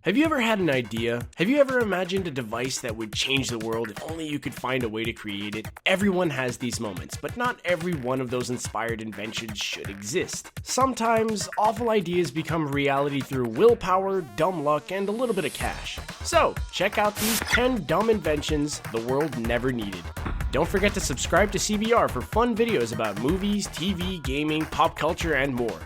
Have you ever had an idea? Have you ever imagined a device that would change the world if only you could find a way to create it? Everyone has these moments, but not every one of those inspired inventions should exist. Sometimes, awful ideas become reality through willpower, dumb luck, and a little bit of cash. So, check out these 10 dumb inventions the world never needed. Don't forget to subscribe to CBR for fun videos about movies, TV, gaming, pop culture, and more.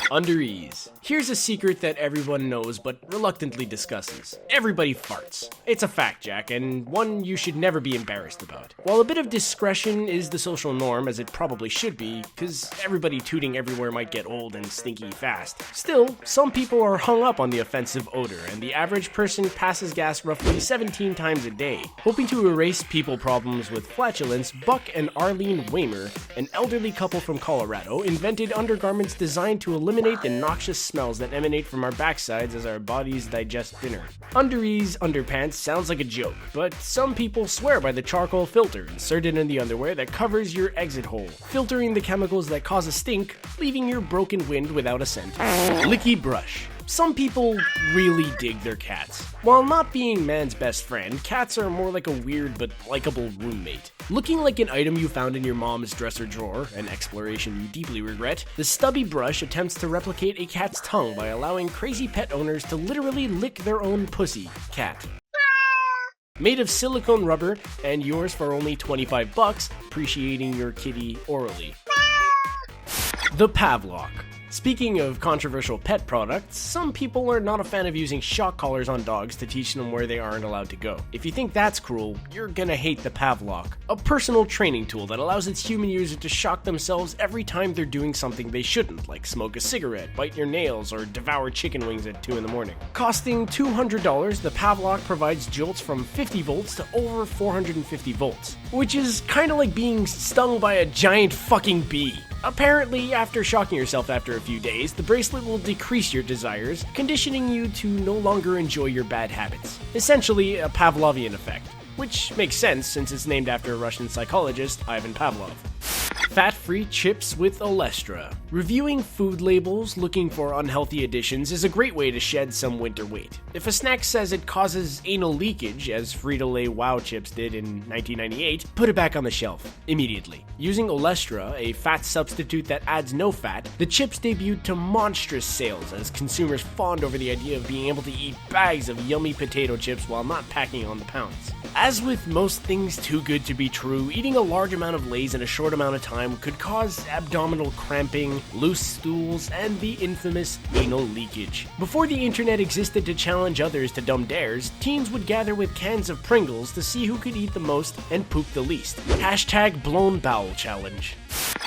Under ease. Here's a secret that everyone knows but reluctantly discusses. Everybody farts. It's a fact, Jack, and one you should never be embarrassed about. While a bit of discretion is the social norm, as it probably should be, because everybody tooting everywhere might get old and stinky fast, still, some people are hung up on the offensive odor, and the average person passes gas roughly 17 times a day. Hoping to erase people problems with flatulence, Buck and Arlene Waymer, an elderly couple from Colorado, invented undergarments designed to eliminate the noxious smells that emanate from our backsides as our bodies digest dinner. Under-ease underpants sounds like a joke, but some people swear by the charcoal filter inserted in the underwear that covers your exit hole, filtering the chemicals that cause a stink, leaving your broken wind without a scent. Licki Brush. Some people really dig their cats. While not being man's best friend, cats are more like a weird but likable roommate. Looking like an item you found in your mom's dresser drawer, an exploration you deeply regret, the stubby brush attempts to replicate a cat's tongue by allowing crazy pet owners to literally lick their own pussy, cat. Made of silicone rubber and yours for only $25, appreciating your kitty orally. The Pavlock. Speaking of controversial pet products, some people are not a fan of using shock collars on dogs to teach them where they aren't allowed to go. If you think that's cruel, you're gonna hate the Pavlock, a personal training tool that allows its human user to shock themselves every time they're doing something they shouldn't, like smoke a cigarette, bite your nails, or devour chicken wings at 2 in the morning. Costing $200, the Pavlock provides jolts from 50 volts to over 450 volts, which is kinda like being stung by a giant fucking bee. Apparently, after shocking yourself after a few days, the bracelet will decrease your desires, conditioning you to no longer enjoy your bad habits. Essentially, a Pavlovian effect, which makes sense since it's named after Russian psychologist Ivan Pavlov. Fat-free chips with Olestra. Reviewing food labels looking for unhealthy additions is a great way to shed some winter weight. If a snack says it causes anal leakage, as Frito-Lay Wow chips did in 1998, put it back on the shelf immediately. Using Olestra, a fat substitute that adds no fat, the chips debuted to monstrous sales as consumers fawned over the idea of being able to eat bags of yummy potato chips while not packing on the pounds. As with most things too good to be true, eating a large amount of Lay's in a short amount of time could cause abdominal cramping, loose stools, and the infamous anal leakage. Before the internet existed to challenge others to dumb dares, teens would gather with cans of Pringles to see who could eat the most and poop the least. Hashtag blown bowel challenge.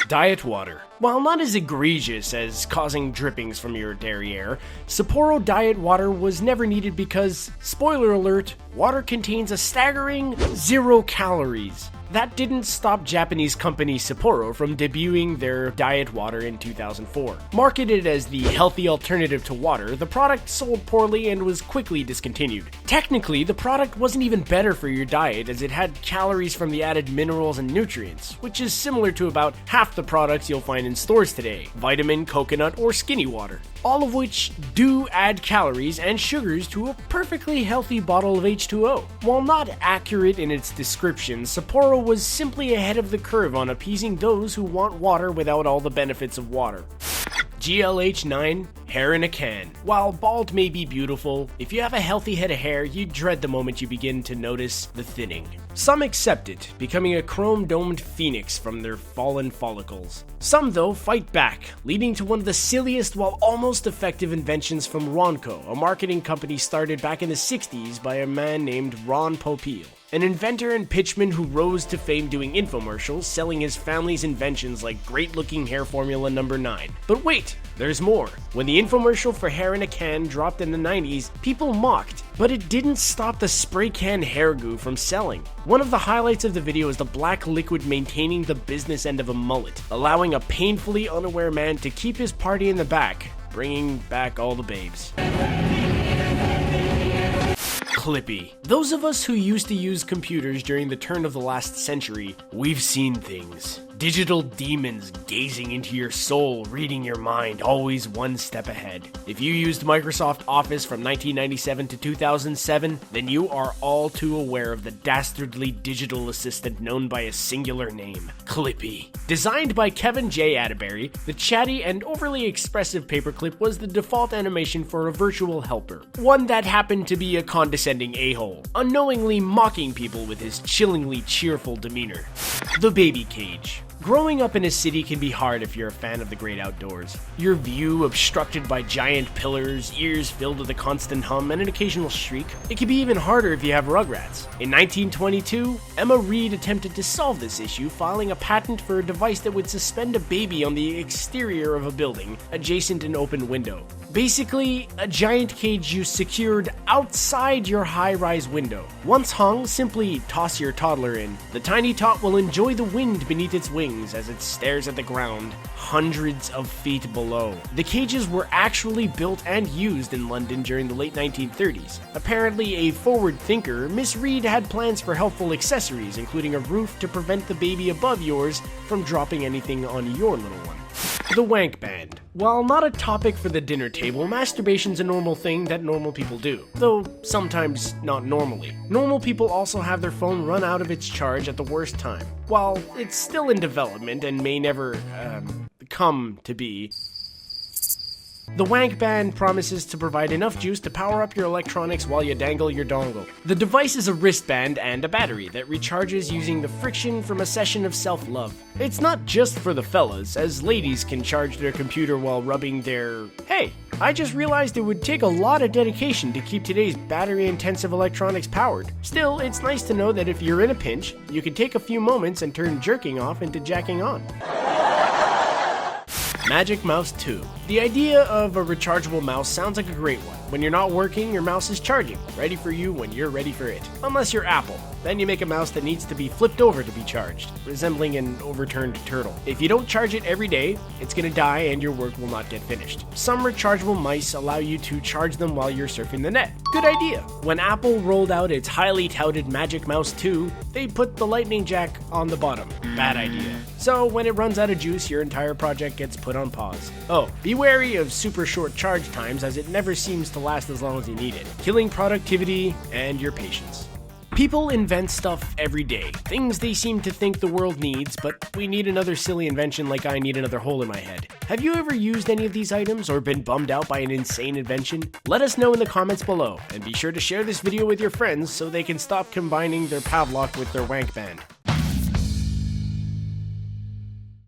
Diet water. While not as egregious as causing drippings from your derriere, Sapporo diet water was never needed because, spoiler alert, water contains a staggering 0 calories. That didn't stop Japanese company Sapporo from debuting their diet water in 2004. Marketed as the healthy alternative to water, the product sold poorly and was quickly discontinued. Technically, the product wasn't even better for your diet as it had calories from the added minerals and nutrients, which is similar to about half the products you'll find in stores today, vitamin, coconut, or skinny water. All of which do add calories and sugars to a perfectly healthy bottle of H2O. While not accurate in its description, Sapporo was simply ahead of the curve on appeasing those who want water without all the benefits of water. GLH9, hair in a can. While bald may be beautiful, if you have a healthy head of hair, you dread the moment you begin to notice the thinning. Some accept it, becoming a chrome-domed phoenix from their fallen follicles. Some, though, fight back, leading to one of the silliest while almost effective inventions from Ronco, a marketing company started back in the 60s by a man named Ron Popeil. An inventor and pitchman who rose to fame doing infomercials, selling his family's inventions like great-looking hair formula number 9. But wait, there's more. When the infomercial for hair in a can dropped in the 90s, people mocked, but it didn't stop the spray can hair goo from selling. One of the highlights of the video is the black liquid maintaining the business end of a mullet, allowing a painfully unaware man to keep his party in the back, bringing back all the babes. Clippy. Those of us who used to use computers during the turn of the last century, we've seen things. Digital demons gazing into your soul, reading your mind, always one step ahead. If you used Microsoft Office from 1997 to 2007, then you are all too aware of the dastardly digital assistant known by a singular name, Clippy. Designed by Kevin J. Atterbury, the chatty and overly expressive paperclip was the default animation for a virtual helper, one that happened to be a condescending a-hole, unknowingly mocking people with his chillingly cheerful demeanor. The baby cage. Growing up in a city can be hard if you're a fan of the great outdoors. Your view obstructed by giant pillars, ears filled with a constant hum, and an occasional shriek. It can be even harder if you have rugrats. In 1922, Emma Reed attempted to solve this issue, filing a patent for a device that would suspend a baby on the exterior of a building, adjacent an open window. Basically, a giant cage you secured outside your high-rise window. Once hung, simply toss your toddler in. The tiny tot will enjoy the wind beneath its wings as it stares at the ground, hundreds of feet below. The cages were actually built and used in London during the late 1930s. Apparently a forward thinker, Miss Reed had plans for helpful accessories, including a roof to prevent the baby above yours from dropping anything on your little one. The Wankband. While not a topic for the dinner table, masturbation's a normal thing that normal people do, though sometimes not normally. Normal people also have their phone run out of its charge at the worst time. While it's still in development and may never, come to be, the Wankband promises to provide enough juice to power up your electronics while you dangle your dongle. The device is a wristband and a battery that recharges using the friction from a session of self-love. It's not just for the fellas, as ladies can charge their computer while rubbing their... Hey, I just realized it would take a lot of dedication to keep today's battery-intensive electronics powered. Still, it's nice to know that if you're in a pinch, you can take a few moments and turn jerking off into jacking on. Magic Mouse 2. The idea of a rechargeable mouse sounds like a great one. When you're not working, your mouse is charging, ready for you when you're ready for it. Unless you're Apple. Then you make a mouse that needs to be flipped over to be charged, resembling an overturned turtle. If you don't charge it every day, it's gonna die and your work will not get finished. Some rechargeable mice allow you to charge them while you're surfing the net. Good idea. When Apple rolled out its highly touted Magic Mouse 2, they put the lightning jack on the bottom. Bad idea. So when it runs out of juice, your entire project gets put on pause. Oh, be wary of super short charge times, as it never seems to last as long as you need it, killing productivity and your patience. People invent stuff every day, things they seem to think the world needs, but we need another silly invention like I need another hole in my head. Have you ever used any of these items or been bummed out by an insane invention? Let us know in the comments below, and be sure to share this video with your friends so they can stop combining their Pavlock with their Wankband.